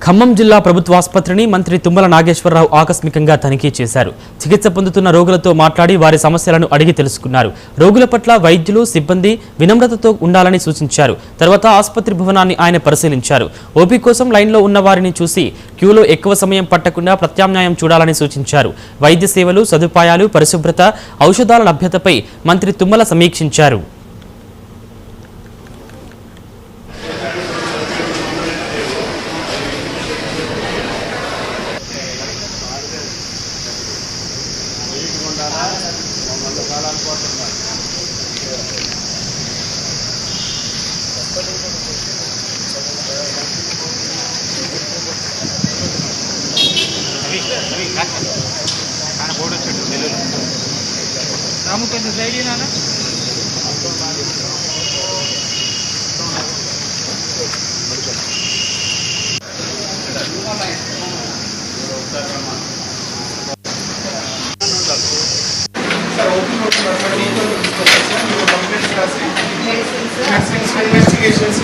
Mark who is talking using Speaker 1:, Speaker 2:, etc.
Speaker 1: ఖమ్మం జిల్లా ప్రభుత్వ ఆసుపత్రిని మంత్రి తుమ్మల నాగేశ్వరరావు ఆకస్మికంగా తనిఖీ చేశారు. చికిత్స పొందుతున్న రోగులతో మాట్లాడి వారి సమస్యలను అడిగి తెలుసుకున్నారు. రోగుల పట్ల వైద్యులు, సిబ్బంది వినమ్రతతో ఉండాలని సూచించారు. తర్వాత ఆసుపత్రి భవనాన్ని ఆయన పరిశీలించారు. ఓపీ కోసం లైన్లో ఉన్న వారిని చూసి క్యూలో ఎక్కువ సమయం పట్టకుండా ప్రత్యామ్నాయం చూడాలని సూచించారు. వైద్య సేవలు, సదుపాయాలు, పరిశుభ్రత, ఔషధాల లభ్యతపై మంత్రి తుమ్మల సమీక్షించారు.
Speaker 2: Investigations